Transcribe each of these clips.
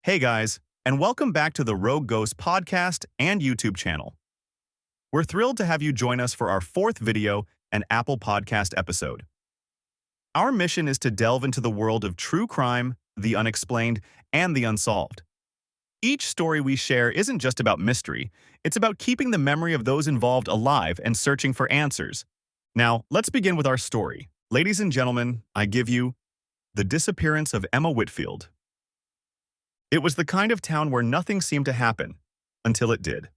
Hey guys, and welcome back to the Rogue Ghost podcast and YouTube channel. We're thrilled to have you join us for our fourth video and Apple Podcast episode. Our mission is to delve into the world of true crime, the unexplained, and the unsolved. Each story we share isn't just about mystery, it's about keeping the memory of those involved alive and searching for answers. Now, let's begin with our story. Ladies and gentlemen, I give you The Disappearance of Emma Whitfield. It was the kind of town where nothing seemed to happen, until it did.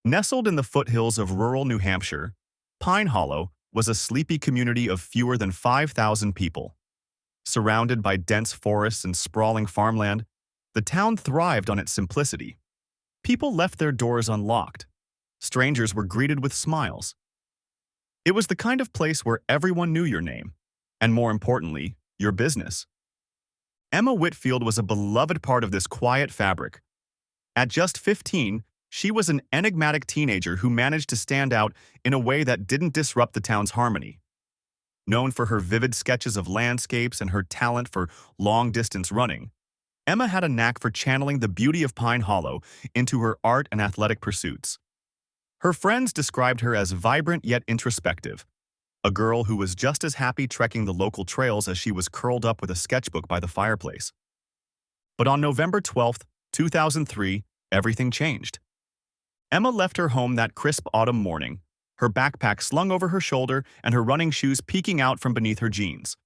Nestled in the foothills of rural New Hampshire, Pine Hollow was a sleepy community of fewer than 5,000 people. Surrounded by dense forests and sprawling farmland, the town thrived on its simplicity. People left their doors unlocked. Strangers were greeted with smiles. It was the kind of place where everyone knew your name, and more importantly, your business. Emma Whitfield was a beloved part of this quiet fabric. At just 15, she was an enigmatic teenager who managed to stand out in a way that didn't disrupt the town's harmony. Known for her vivid sketches of landscapes and her talent for long-distance running, Emma had a knack for channeling the beauty of Pine Hollow into her art and athletic pursuits. Her friends described her as vibrant yet introspective, a girl who was just as happy trekking the local trails as she was curled up with a sketchbook by the fireplace. But on November 12, 2003, everything changed. Emma left her home that crisp autumn morning, her backpack slung over her shoulder and her running shoes peeking out from beneath her jeans.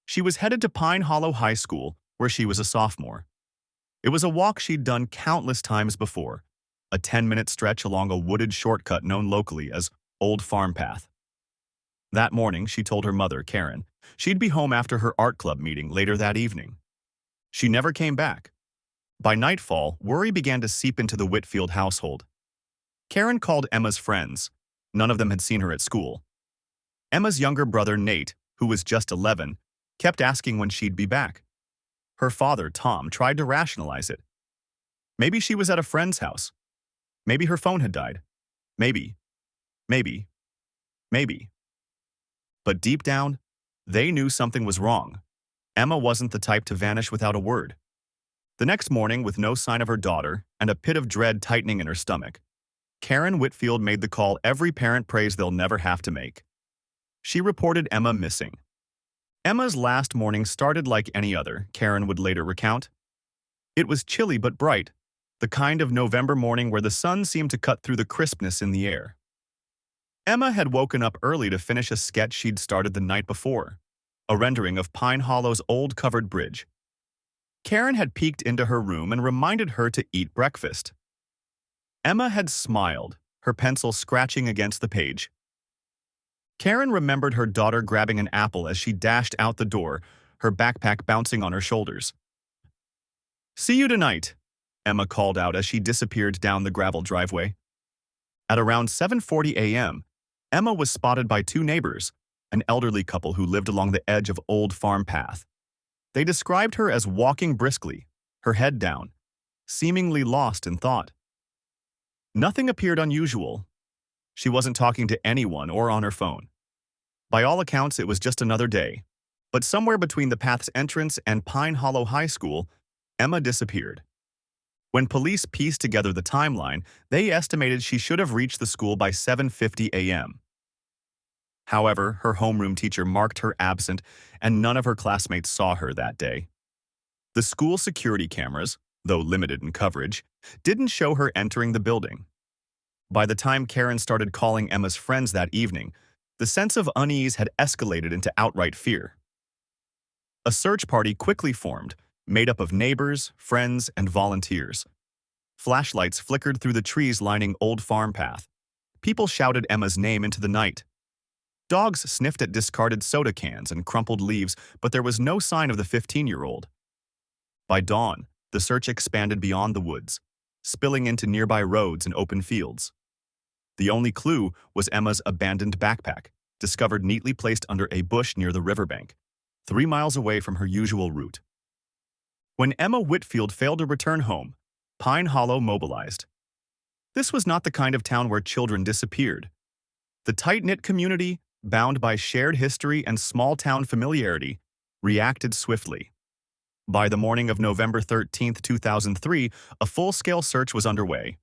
She was headed to Pine Hollow High School, where she was a sophomore. It was a walk she'd done countless times before, a 10-minute stretch along a wooded shortcut known locally as Old Farm Path. That morning, she told her mother, Karen, she'd be home after her art club meeting later that evening. She never came back. By nightfall, worry began to seep into the Whitfield household. Karen called Emma's friends. None of them had seen her at school. Emma's younger brother, Nate, who was just 11, kept asking when she'd be back. Her father, Tom, tried to rationalize it. Maybe she was at a friend's house. Maybe her phone had died. Maybe. But deep down, they knew something was wrong. Emma wasn't the type to vanish without a word. The next morning, with no sign of her daughter and a pit of dread tightening in her stomach, Karen Whitfield made the call every parent prays they'll never have to make. She reported Emma missing. Emma's last morning started like any other, Karen would later recount. It was chilly but bright, the kind of November morning where the sun seemed to cut through the crispness in the air. Emma had woken up early to finish a sketch she'd started the night before, a rendering of Pine Hollow's old covered bridge. Karen had peeked into her room and reminded her to eat breakfast. Emma had smiled, her pencil scratching against the page. Karen remembered her daughter grabbing an apple as she dashed out the door, her backpack bouncing on her shoulders. "See you tonight," Emma called out as she disappeared down the gravel driveway. At around 7:40 a.m., Emma was spotted by two neighbors, an elderly couple who lived along the edge of Old Farm Path. They described her as walking briskly, her head down, seemingly lost in thought. Nothing appeared unusual. She wasn't talking to anyone or on her phone. By all accounts, it was just another day. But somewhere between the path's entrance and Pine Hollow High School, Emma disappeared. When police pieced together the timeline, they estimated she should have reached the school by 7:50 a.m. However, her homeroom teacher marked her absent, and none of her classmates saw her that day. The school security cameras, though limited in coverage, didn't show her entering the building. By the time Karen started calling Emma's friends that evening, the sense of unease had escalated into outright fear. A search party quickly formed, made up of neighbors, friends, and volunteers. Flashlights flickered through the trees lining Old Farm Path. People shouted Emma's name into the night. Dogs sniffed at discarded soda cans and crumpled leaves, but there was no sign of the 15-year-old. By dawn, the search expanded beyond the woods, spilling into nearby roads and open fields. The only clue was Emma's abandoned backpack, discovered neatly placed under a bush near the riverbank, 3 miles away from her usual route. When Emma Whitfield failed to return home, Pine Hollow mobilized. This was not the kind of town where children disappeared. The tight-knit community, bound by shared history and small-town familiarity, reacted swiftly. By the morning of November 13th, 2003, a full-scale search was underway.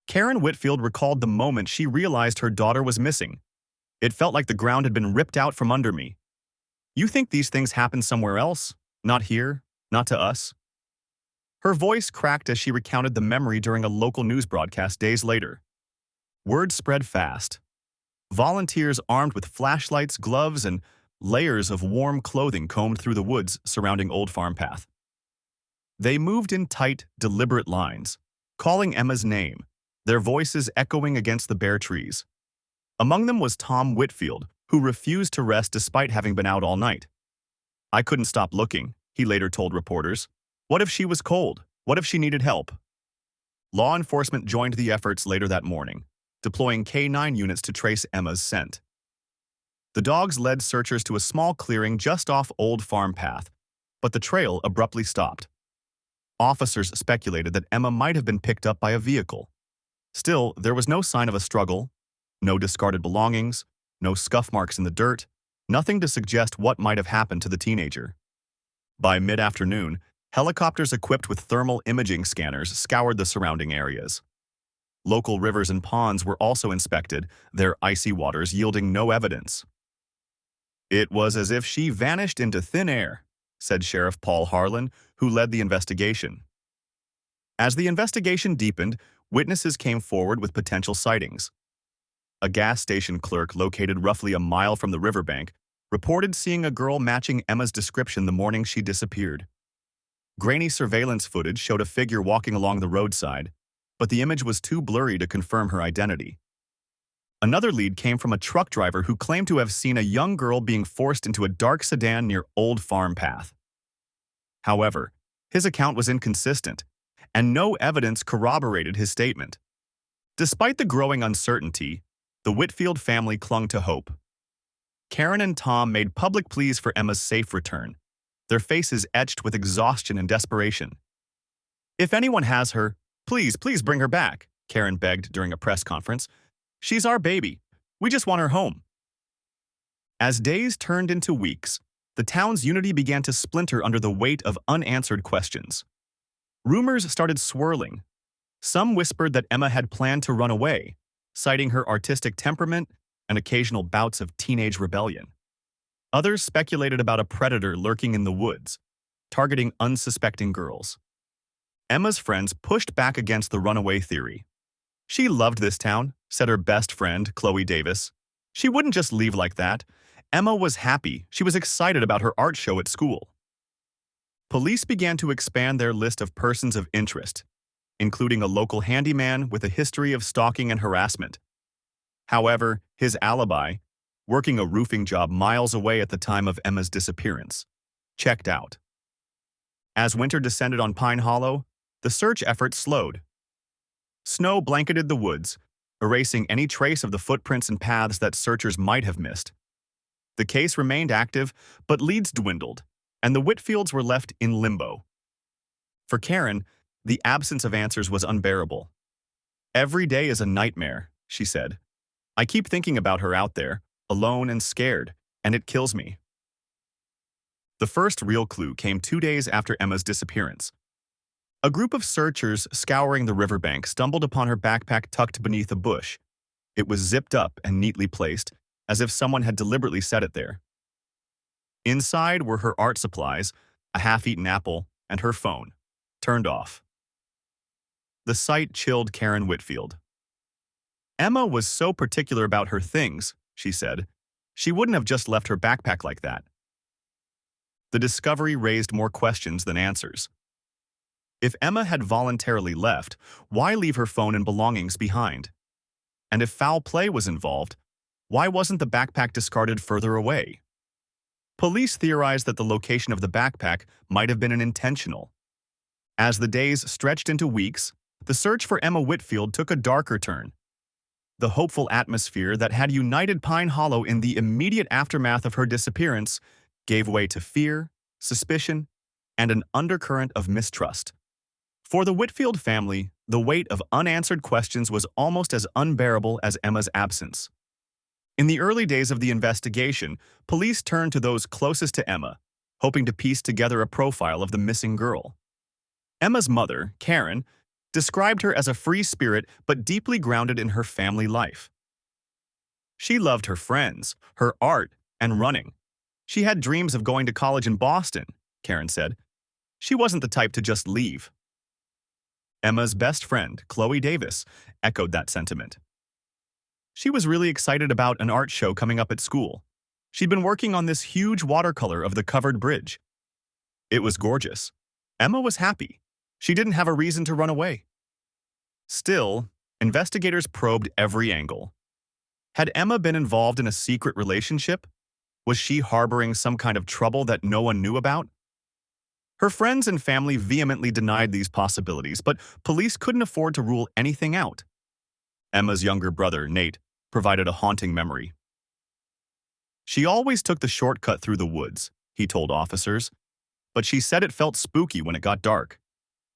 Karen Whitfield recalled the moment she realized her daughter was missing. It felt like the ground had been ripped out from under me. You think these things happen somewhere else? Not here? Not to us? Her voice cracked as she recounted the memory during a local news broadcast days later. Word spread fast. Volunteers armed with flashlights, gloves, and layers of warm clothing combed through the woods surrounding Old Farm Path. They moved in tight, deliberate lines, calling Emma's name, their voices echoing against the bare trees. Among them was Tom Whitfield, who refused to rest despite having been out all night. "I couldn't stop looking," he later told reporters. "What if she was cold? What if she needed help?" Law enforcement joined the efforts later that morning, deploying K9 units to trace Emma's scent. The dogs led searchers to a small clearing just off Old Farm Path, but the trail abruptly stopped. Officers speculated that Emma might have been picked up by a vehicle. Still, there was no sign of a struggle, no discarded belongings, no scuff marks in the dirt, nothing to suggest what might have happened to the teenager. By mid-afternoon, helicopters equipped with thermal imaging scanners scoured the surrounding areas. Local rivers and ponds were also inspected, their icy waters yielding no evidence. "It was as if she vanished into thin air," said Sheriff Paul Harlan, who led the investigation. As the investigation deepened, witnesses came forward with potential sightings. A gas station clerk located roughly a mile from the riverbank reported seeing a girl matching Emma's description the morning she disappeared. Grainy surveillance footage showed a figure walking along the roadside, but the image was too blurry to confirm her identity. Another lead came from a truck driver who claimed to have seen a young girl being forced into a dark sedan near Old Farm Path. However, his account was inconsistent, and no evidence corroborated his statement. Despite the growing uncertainty, the Whitfield family clung to hope. Karen and Tom made public pleas for Emma's safe return, their faces etched with exhaustion and desperation. "If anyone has her, please bring her back," Karen begged during a press conference. "She's our baby. We just want her home." As days turned into weeks, the town's unity began to splinter under the weight of unanswered questions. Rumors started swirling. Some whispered that Emma had planned to run away, citing her artistic temperament and occasional bouts of teenage rebellion. Others speculated about a predator lurking in the woods, targeting unsuspecting girls. Emma's friends pushed back against the runaway theory. "She loved this town," said her best friend, Chloe Davis. "She wouldn't just leave like that. Emma was happy. She was excited about her art show at school." Police began to expand their list of persons of interest, including a local handyman with a history of stalking and harassment. However, his alibi, working a roofing job miles away at the time of Emma's disappearance, checked out. As winter descended on Pine Hollow, the search effort slowed. Snow blanketed the woods, erasing any trace of the footprints and paths that searchers might have missed. The case remained active, but leads dwindled, and the Whitfields were left in limbo. For Karen, the absence of answers was unbearable. "Every day is a nightmare," she said. "I keep thinking about her out there, alone and scared, and it kills me." The first real clue came 2 days after Emma's disappearance. A group of searchers scouring the riverbank stumbled upon her backpack tucked beneath a bush. It was zipped up and neatly placed, as if someone had deliberately set it there. Inside were her art supplies, a half-eaten apple, and her phone, turned off. The sight chilled Karen Whitfield. "Emma was so particular about her things," she said. "She wouldn't have just left her backpack like that." The discovery raised more questions than answers. If Emma had voluntarily left, why leave her phone and belongings behind? And if foul play was involved, why wasn't the backpack discarded further away? Police theorized that the location of the backpack might have been intentional. As the days stretched into weeks, the search for Emma Whitfield took a darker turn. The hopeful atmosphere that had united Pine Hollow in the immediate aftermath of her disappearance gave way to fear, suspicion, and an undercurrent of mistrust. For the Whitfield family, the weight of unanswered questions was almost as unbearable as Emma's absence. In the early days of the investigation, police turned to those closest to Emma, hoping to piece together a profile of the missing girl. Emma's mother, Karen, described her as a free spirit but deeply grounded in her family life. She loved her friends, her art, and running. She had dreams of going to college in Boston, Karen said. She wasn't the type to just leave. Emma's best friend, Chloe Davis, echoed that sentiment. She was really excited about an art show coming up at school. She'd been working on this huge watercolor of the covered bridge. It was gorgeous. Emma was happy. She didn't have a reason to run away. Still, investigators probed every angle. Had Emma been involved in a secret relationship? Was she harboring some kind of trouble that no one knew about? Her friends and family vehemently denied these possibilities, but police couldn't afford to rule anything out. Emma's younger brother, Nate, provided a haunting memory. She always took the shortcut through the woods, he told officers, but she said it felt spooky when it got dark.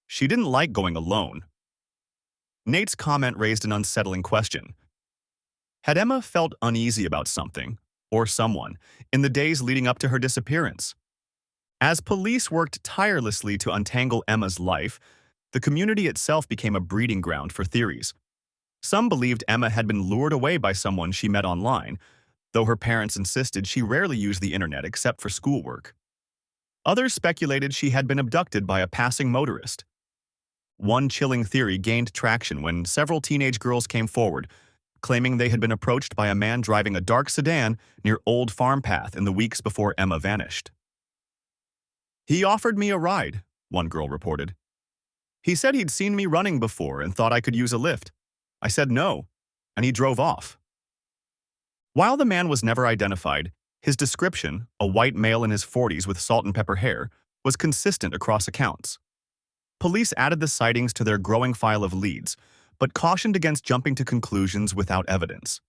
She didn't like going alone. Nate's comment raised an unsettling question. Had Emma felt uneasy about something, or someone, in the days leading up to her disappearance? As police worked tirelessly to untangle Emma's life, the community itself became a breeding ground for theories. Some believed Emma had been lured away by someone she met online, though her parents insisted she rarely used the internet except for schoolwork. Others speculated she had been abducted by a passing motorist. One chilling theory gained traction when several teenage girls came forward, claiming they had been approached by a man driving a dark sedan near Old Farm Path in the weeks before Emma vanished. "He offered me a ride," one girl reported. "He said he'd seen me running before and thought I could use a lift. I said no, and he drove off." While the man was never identified, his description, a white male in his 40s with salt and pepper hair, was consistent across accounts. Police added the sightings to their growing file of leads, but cautioned against jumping to conclusions without evidence.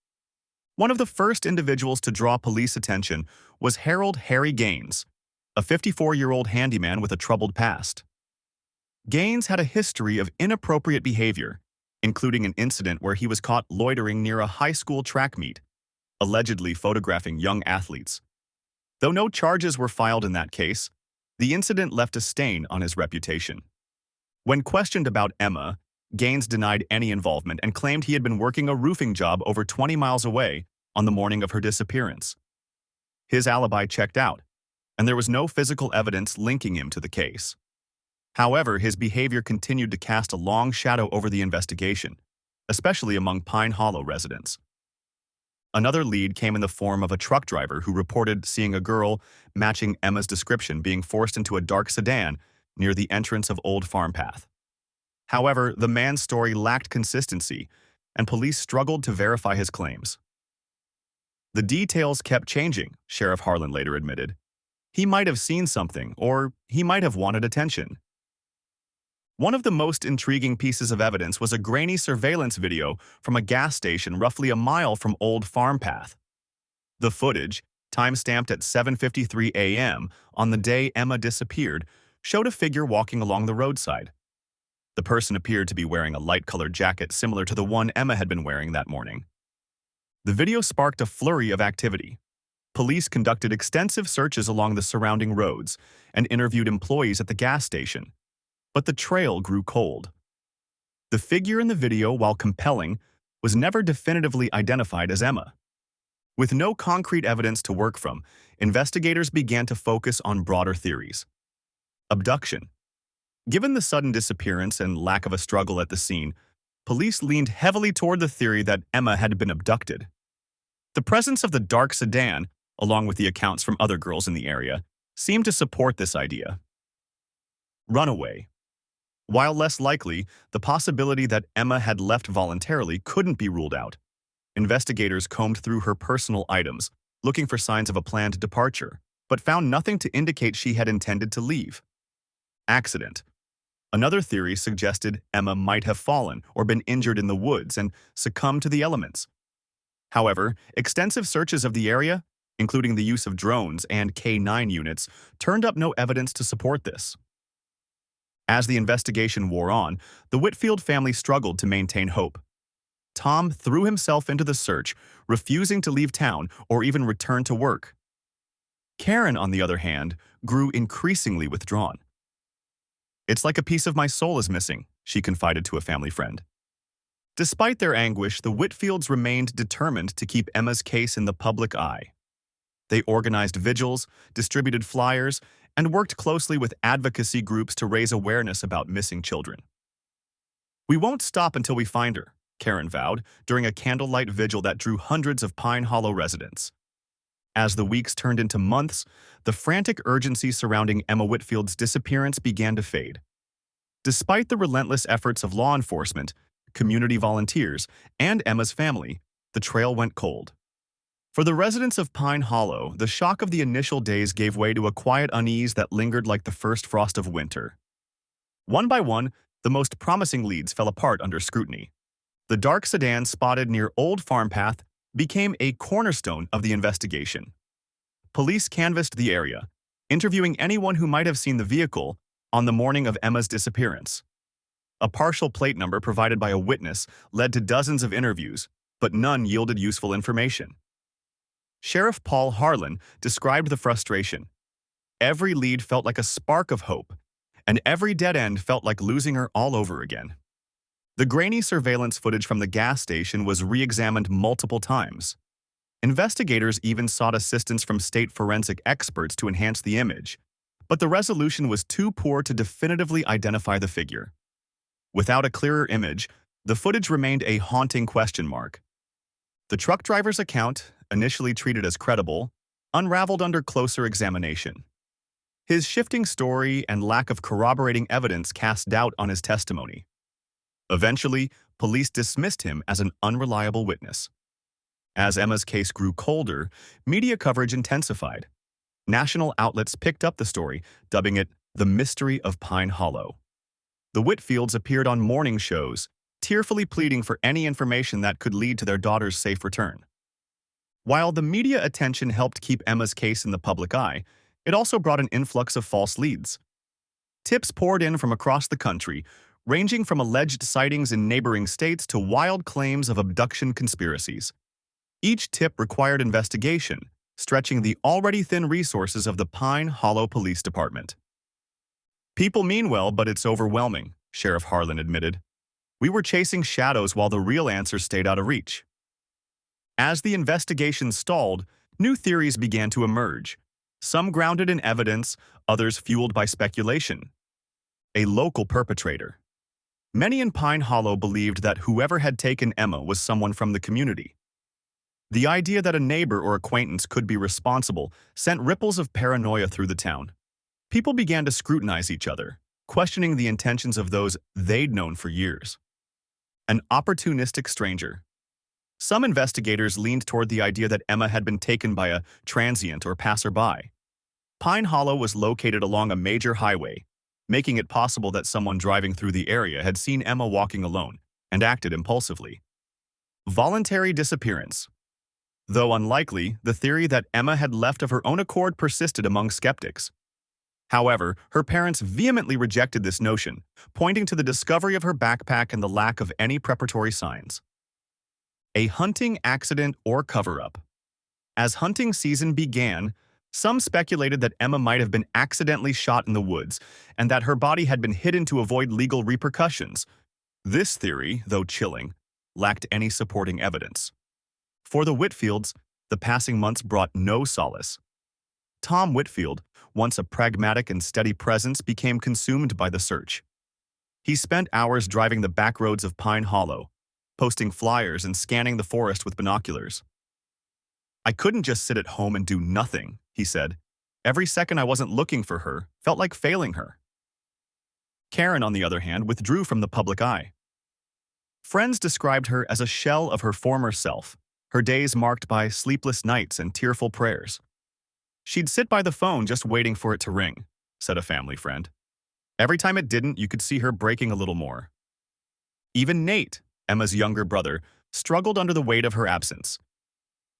One of the first individuals to draw police attention was Harold Harry Gaines, a 54-year-old handyman with a troubled past. Gaines had a history of inappropriate behavior, including an incident where he was caught loitering near a high school track meet, allegedly photographing young athletes. Though no charges were filed in that case, the incident left a stain on his reputation. When questioned about Emma, Gaines denied any involvement and claimed he had been working a roofing job over 20 miles away on the morning of her disappearance. His alibi checked out, and there was no physical evidence linking him to the case. However, his behavior continued to cast a long shadow over the investigation, especially among Pine Hollow residents. Another lead came in the form of a truck driver who reported seeing a girl matching Emma's description being forced into a dark sedan near the entrance of Old Farm Path. However, the man's story lacked consistency, and police struggled to verify his claims. The details kept changing, Sheriff Harlan later admitted. He might have seen something, or he might have wanted attention. One of the most intriguing pieces of evidence was a grainy surveillance video from a gas station roughly a mile from Old Farm Path. The footage, time-stamped at 7:53 a.m. on the day Emma disappeared, showed a figure walking along the roadside. The person appeared to be wearing a light-colored jacket similar to the one Emma had been wearing that morning. The video sparked a flurry of activity. Police conducted extensive searches along the surrounding roads and interviewed employees at the gas station. But the trail grew cold. The figure in the video, while compelling, was never definitively identified as Emma. With no concrete evidence to work from, investigators began to focus on broader theories. Abduction. Given the sudden disappearance and lack of a struggle at the scene, police leaned heavily toward the theory that Emma had been abducted. The presence of the dark sedan, along with the accounts from other girls in the area, seemed to support this idea. Runaway. While less likely, the possibility that Emma had left voluntarily couldn't be ruled out. Investigators combed through her personal items, looking for signs of a planned departure, but found nothing to indicate she had intended to leave. Accident. Another theory suggested Emma might have fallen or been injured in the woods and succumbed to the elements. However, extensive searches of the area, including the use of drones and K-9 units, turned up no evidence to support this. As the investigation wore on, the Whitfield family struggled to maintain hope. Tom threw himself into the search, refusing to leave town or even return to work. Karen, on the other hand, grew increasingly withdrawn. "It's like a piece of my soul is missing," she confided to a family friend. Despite their anguish, the Whitfields remained determined to keep Emma's case in the public eye. They organized vigils, distributed flyers, and worked closely with advocacy groups to raise awareness about missing children. "We won't stop until we find her," Karen vowed during a candlelight vigil that drew hundreds of Pine Hollow residents. As the weeks turned into months, the frantic urgency surrounding Emma Whitfield's disappearance began to fade. Despite the relentless efforts of law enforcement, community volunteers, and Emma's family, the trail went cold. For the residents of Pine Hollow, the shock of the initial days gave way to a quiet unease that lingered like the first frost of winter. One by one, the most promising leads fell apart under scrutiny. The dark sedan spotted near Old Farm Path became a cornerstone of the investigation. Police canvassed the area, interviewing anyone who might have seen the vehicle on the morning of Emma's disappearance. A partial plate number provided by a witness led to dozens of interviews, but none yielded useful information. Sheriff Paul Harlan described the frustration. Every lead felt like a spark of hope, and every dead end felt like losing her all over again. The grainy surveillance footage from the gas station was re-examined multiple times. Investigators even sought assistance from state forensic experts to enhance the image, but the resolution was too poor to definitively identify the figure. Without a clearer image, the footage remained a haunting question mark. The truck driver's account, initially treated as credible, unraveled under closer examination. His shifting story and lack of corroborating evidence cast doubt on his testimony. Eventually, police dismissed him as an unreliable witness. As Emma's case grew colder, media coverage intensified. National outlets picked up the story, dubbing it the mystery of Pine Hollow. The Whitfields appeared on morning shows, tearfully pleading for any information that could lead to their daughter's safe return. While the media attention helped keep Emma's case in the public eye, it also brought an influx of false leads. Tips poured in from across the country, ranging from alleged sightings in neighboring states to wild claims of abduction conspiracies. Each tip required investigation, stretching the already thin resources of the Pine Hollow Police Department. "People mean well, but it's overwhelming," Sheriff Harlan admitted. "We were chasing shadows while the real answers stayed out of reach." As the investigation stalled, new theories began to emerge, some grounded in evidence, others fueled by speculation. A local perpetrator. Many in Pine Hollow believed that whoever had taken Emma was someone from the community. The idea that a neighbor or acquaintance could be responsible sent ripples of paranoia through the town. People began to scrutinize each other, questioning the intentions of those they'd known for years. An opportunistic stranger. Some investigators leaned toward the idea that Emma had been taken by a transient or passerby. Pine Hollow was located along a major highway, making it possible that someone driving through the area had seen Emma walking alone and acted impulsively. Voluntary disappearance. Though unlikely, the theory that Emma had left of her own accord persisted among skeptics. However, her parents vehemently rejected this notion, pointing to the discovery of her backpack and the lack of any preparatory signs. A hunting accident or cover-up. As hunting season began, some speculated that Emma might have been accidentally shot in the woods and that her body had been hidden to avoid legal repercussions. This theory, though chilling, lacked any supporting evidence. For the Whitfields, the passing months brought no solace. Tom Whitfield, once a pragmatic and steady presence, became consumed by the search. He spent hours driving the back roads of Pine Hollow, posting flyers and scanning the forest with binoculars. "I couldn't just sit at home and do nothing," he said. "Every second I wasn't looking for her felt like failing her." Karen, on the other hand, withdrew from the public eye. Friends described her as a shell of her former self, her days marked by sleepless nights and tearful prayers. "She'd sit by the phone just waiting for it to ring," said a family friend. "Every time it didn't, you could see her breaking a little more." Even Nate, Emma's younger brother, struggled under the weight of her absence.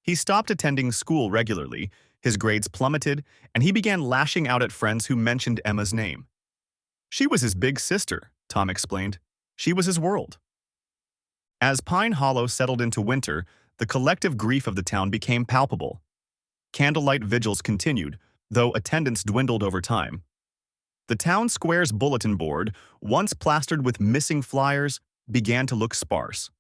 He stopped attending school regularly, his grades plummeted, and he began lashing out at friends who mentioned Emma's name. "She was his big sister," Tom explained. "She was his world." As Pine Hollow settled into winter, the collective grief of the town became palpable. Candlelight vigils continued, though attendance dwindled over time. The town square's bulletin board, once plastered with missing flyers, began to look sparse.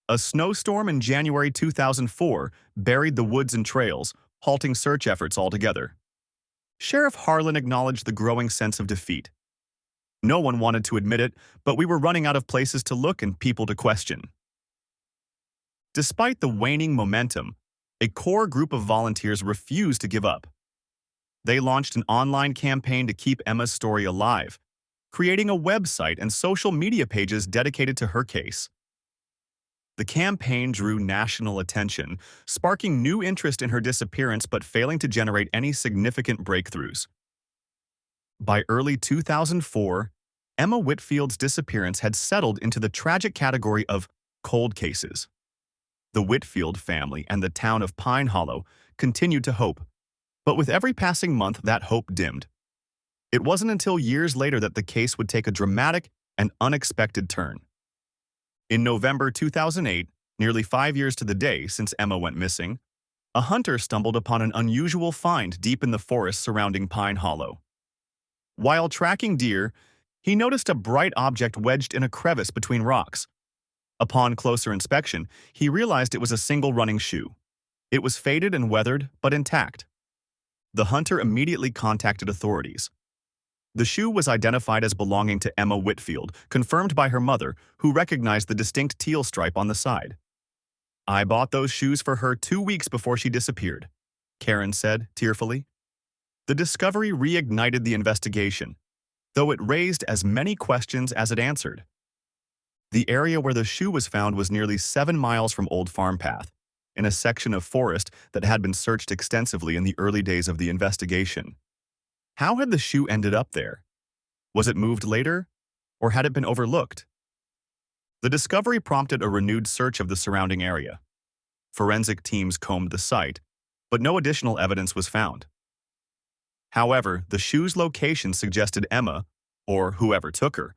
A snowstorm in January 2004 buried the woods and trails, halting search efforts altogether. Sheriff Harlan acknowledged the growing sense of defeat. No one wanted to admit it, but we were running out of places to look and people to question. Despite the waning momentum, a core group of volunteers refused to give up. They launched an online campaign to keep Emma's story alive, creating a website and social media pages dedicated to her case. The campaign drew national attention, sparking new interest in her disappearance but failing to generate any significant breakthroughs. By early 2004, Emma Whitfield's disappearance had settled into the tragic category of cold cases. The Whitfield family and the town of Pine Hollow continued to hope, but with every passing month that hope dimmed. It wasn't until years later that the case would take a dramatic and unexpected turn. In November 2008, nearly 5 years to the day since Emma went missing, a hunter stumbled upon an unusual find deep in the forest surrounding Pine Hollow. While tracking deer, he noticed a bright object wedged in a crevice between rocks. Upon closer inspection, he realized it was a single running shoe. It was faded and weathered, but intact. The hunter immediately contacted authorities. The shoe was identified as belonging to Emma Whitfield, confirmed by her mother, who recognized the distinct teal stripe on the side. "I bought those shoes for her 2 weeks before she disappeared," Karen said tearfully. The discovery reignited the investigation, though it raised as many questions as it answered. The area where the shoe was found was nearly 7 miles from Old Farm Path, in a section of forest that had been searched extensively in the early days of the investigation. How had the shoe ended up there? Was it moved later, or had it been overlooked? The discovery prompted a renewed search of the surrounding area. Forensic teams combed the site, but no additional evidence was found. However, the shoe's location suggested Emma, or whoever took her,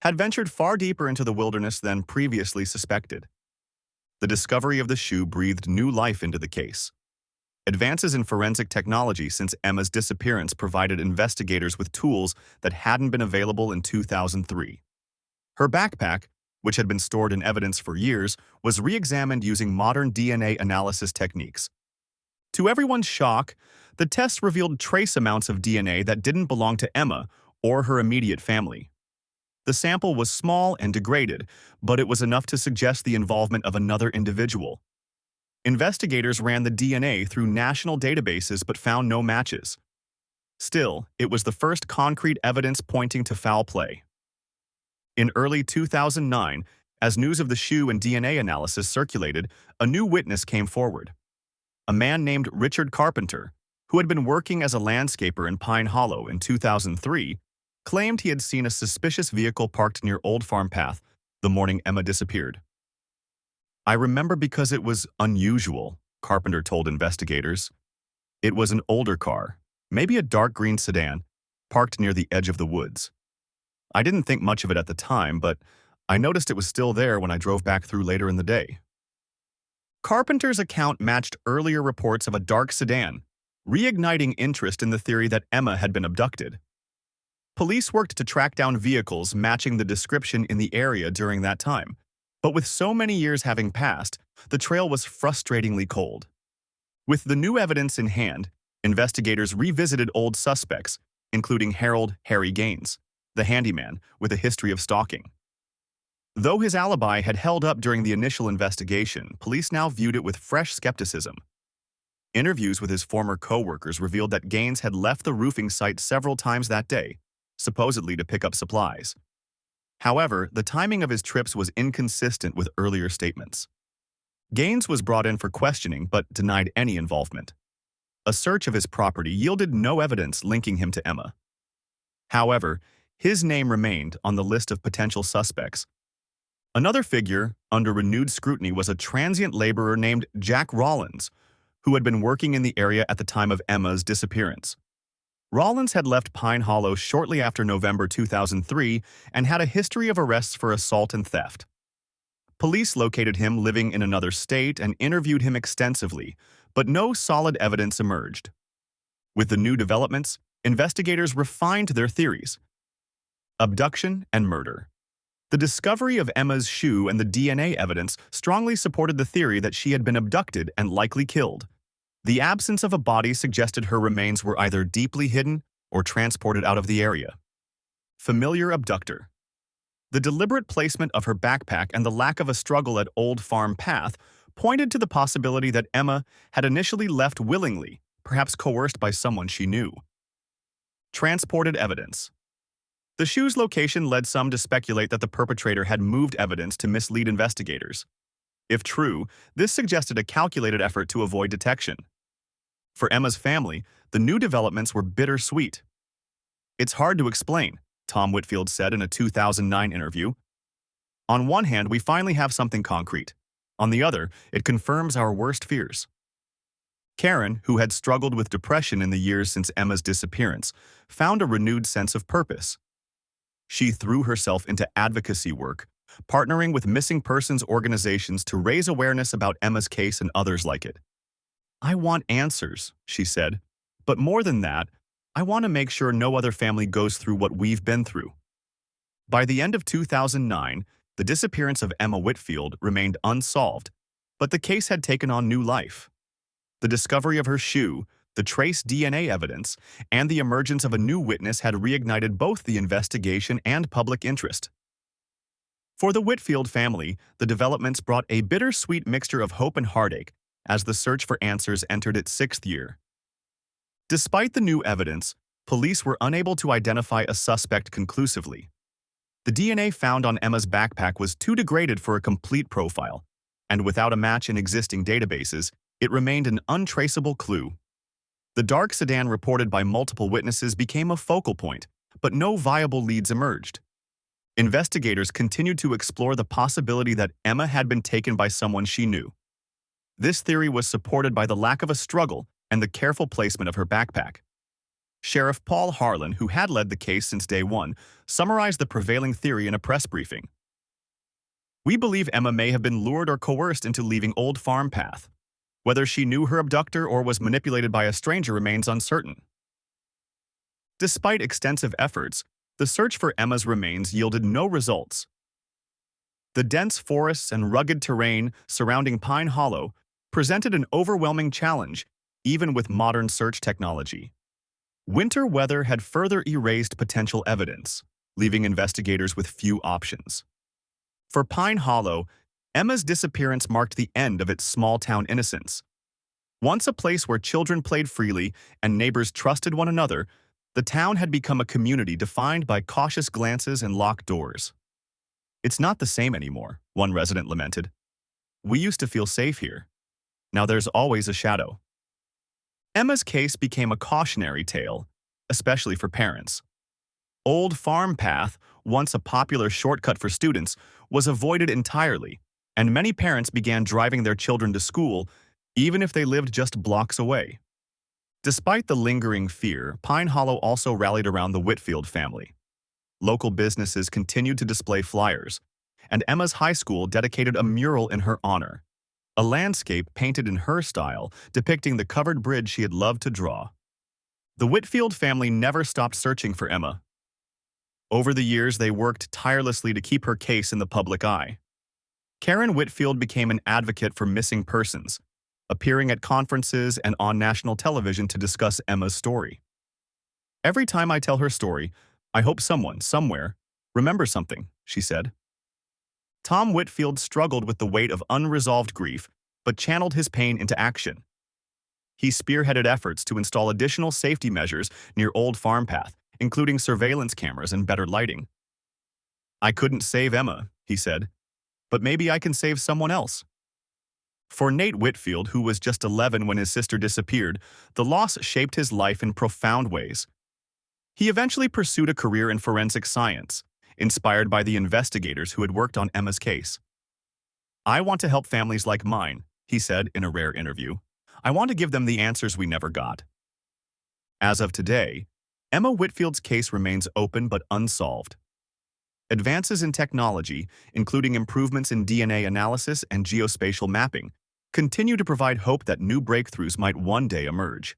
had ventured far deeper into the wilderness than previously suspected. The discovery of the shoe breathed new life into the case. Advances in forensic technology since Emma's disappearance provided investigators with tools that hadn't been available in 2003. Her backpack, which had been stored in evidence for years, was re-examined using modern DNA analysis techniques. To everyone's shock, the tests revealed trace amounts of DNA that didn't belong to Emma or her immediate family. The sample was small and degraded, but it was enough to suggest the involvement of another individual. Investigators ran the DNA through national databases but found no matches. Still, it was the first concrete evidence pointing to foul play. In early 2009, as news of the shoe and DNA analysis circulated, a new witness came forward. A man named Richard Carpenter, who had been working as a landscaper in Pine Hollow in 2003, claimed he had seen a suspicious vehicle parked near Old Farm Path the morning Emma disappeared. "I remember because it was unusual," Carpenter told investigators. "It was an older car, maybe a dark green sedan, parked near the edge of the woods. I didn't think much of it at the time, but I noticed it was still there when I drove back through later in the day." Carpenter's account matched earlier reports of a dark sedan, reigniting interest in the theory that Emma had been abducted. Police worked to track down vehicles matching the description in the area during that time, but with so many years having passed, the trail was frustratingly cold. With the new evidence in hand, investigators revisited old suspects, including Harold "Harry" Gaines, the handyman with a history of stalking. Though his alibi had held up during the initial investigation, police now viewed it with fresh skepticism. Interviews with his former co-workers revealed that Gaines had left the roofing site several times that day, supposedly to pick up supplies. However, the timing of his trips was inconsistent with earlier statements. Gaines was brought in for questioning but denied any involvement. A search of his property yielded no evidence linking him to Emma. However, his name remained on the list of potential suspects. Another figure under renewed scrutiny was a transient laborer named Jack Rollins, who had been working in the area at the time of Emma's disappearance. Rollins had left Pine Hollow shortly after November 2003 and had a history of arrests for assault and theft. Police located him living in another state and interviewed him extensively, but no solid evidence emerged. With the new developments, investigators refined their theories. Abduction and murder. The discovery of Emma's shoe and the DNA evidence strongly supported the theory that she had been abducted and likely killed. The absence of a body suggested her remains were either deeply hidden or transported out of the area. Familiar abductor. The deliberate placement of her backpack and the lack of a struggle at Old Farm Path pointed to the possibility that Emma had initially left willingly, perhaps coerced by someone she knew. Transported evidence. The shoe's location led some to speculate that the perpetrator had moved evidence to mislead investigators. If true, this suggested a calculated effort to avoid detection. For Emma's family, the new developments were bittersweet. "It's hard to explain," Tom Whitfield said in a 2009 interview. "On one hand, we finally have something concrete. On the other, it confirms our worst fears." Karen, who had struggled with depression in the years since Emma's disappearance, found a renewed sense of purpose. She threw herself into advocacy work, partnering with missing persons organizations to raise awareness about Emma's case and others like it. "I want answers," she said, "but more than that, I want to make sure no other family goes through what we've been through." By the end of 2009, the disappearance of Emma Whitfield remained unsolved, but the case had taken on new life. The discovery of her shoe, the trace DNA evidence, and the emergence of a new witness had reignited both the investigation and public interest. For the Whitfield family, the developments brought a bittersweet mixture of hope and heartache as the search for answers entered its 6th year. Despite the new evidence, police were unable to identify a suspect conclusively. The DNA found on Emma's backpack was too degraded for a complete profile, and without a match in existing databases, it remained an untraceable clue. The dark sedan reported by multiple witnesses became a focal point, but no viable leads emerged. Investigators continued to explore the possibility that Emma had been taken by someone she knew. This theory was supported by the lack of a struggle and the careful placement of her backpack. Sheriff Paul Harlan, who had led the case since day one, summarized the prevailing theory in a press briefing. "We believe Emma may have been lured or coerced into leaving Old Farm Path. Whether she knew her abductor or was manipulated by a stranger remains uncertain." Despite extensive efforts, the search for Emma's remains yielded no results. The dense forests and rugged terrain surrounding Pine Hollow presented an overwhelming challenge, even with modern search technology. Winter weather had further erased potential evidence, leaving investigators with few options. For Pine Hollow, Emma's disappearance marked the end of its small-town innocence. Once a place where children played freely and neighbors trusted one another, the town had become a community defined by cautious glances and locked doors. "It's not the same anymore," one resident lamented. "We used to feel safe here. Now there's always a shadow." Emma's case became a cautionary tale, especially for parents. Old Farm Path, once a popular shortcut for students, was avoided entirely, and many parents began driving their children to school, even if they lived just blocks away. Despite the lingering fear, Pine Hollow also rallied around the Whitfield family. Local businesses continued to display flyers, and Emma's high school dedicated a mural in her honor, a landscape painted in her style depicting the covered bridge she had loved to draw. The Whitfield family never stopped searching for Emma. Over the years, they worked tirelessly to keep her case in the public eye. Karen Whitfield became an advocate for missing persons, appearing at conferences and on national television to discuss Emma's story. "Every time I tell her story, I hope someone, somewhere, remembers something," she said. Tom Whitfield struggled with the weight of unresolved grief, but channeled his pain into action. He spearheaded efforts to install additional safety measures near Old Farm Path, including surveillance cameras and better lighting. "I couldn't save Emma," he said, "but maybe I can save someone else." For Nate Whitfield, who was just 11 when his sister disappeared, the loss shaped his life in profound ways. He eventually pursued a career in forensic science, inspired by the investigators who had worked on Emma's case. "I want to help families like mine," he said in a rare interview. "I want to give them the answers we never got." As of today, Emma Whitfield's case remains open but unsolved. Advances in technology, including improvements in DNA analysis and geospatial mapping, continue to provide hope that new breakthroughs might one day emerge.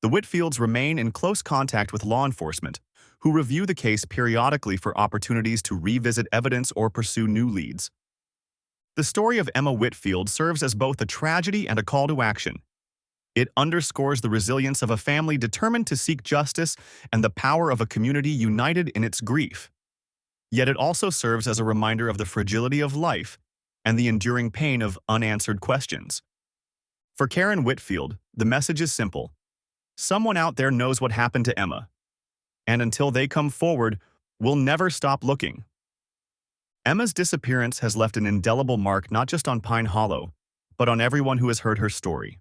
The Whitfields remain in close contact with law enforcement, who review the case periodically for opportunities to revisit evidence or pursue new leads. The story of Emma Whitfield serves as both a tragedy and a call to action. It underscores the resilience of a family determined to seek justice and the power of a community united in its grief. Yet it also serves as a reminder of the fragility of life and the enduring pain of unanswered questions. For Karen Whitfield, the message is simple. Someone out there knows what happened to Emma. And until they come forward, we'll never stop looking. Emma's disappearance has left an indelible mark not just on Pine Hollow, but on everyone who has heard her story.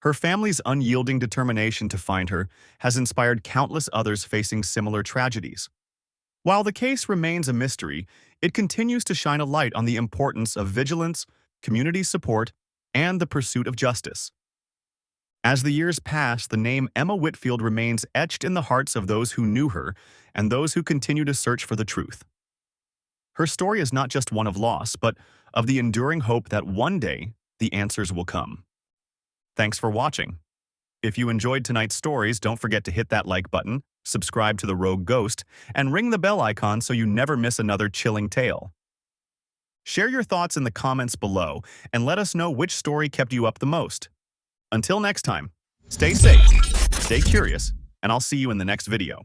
Her family's unyielding determination to find her has inspired countless others facing similar tragedies. While the case remains a mystery, it continues to shine a light on the importance of vigilance, community support, and the pursuit of justice. As the years pass, the name Emma Whitfield remains etched in the hearts of those who knew her and those who continue to search for the truth. Her story is not just one of loss, but of the enduring hope that one day the answers will come. Thanks for watching. If you enjoyed tonight's stories, don't forget to hit that like button, subscribe to the Rogue Ghost, and ring the bell icon so you never miss another chilling tale. Share your thoughts in the comments below and let us know which story kept you up the most. Until next time, stay safe, stay curious, and I'll see you in the next video.